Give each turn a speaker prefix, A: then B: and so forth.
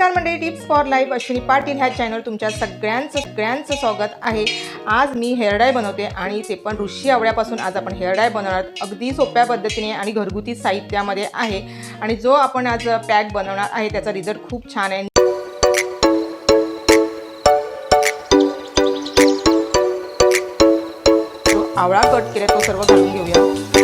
A: नमस्कार मंडळी, tips for life Ashwini Patil ह्या चॅनल तुमच्या सगळ्यांचं स्वागत आहे। आज मी हेअर डाय बनवते आणि ते पण ऋषी आवळ्यापासून। आज आपण हेअर डाय बनवणार अगदी सोप्या पद्धतीने आणि घरगुती साहित्यामध्ये आहे आणि जो आपण आज पॅक बनवणार आहे त्याचा रिझल्ट खूप छान आहे। आवळा कट केला तो सर्व घालून घेऊया।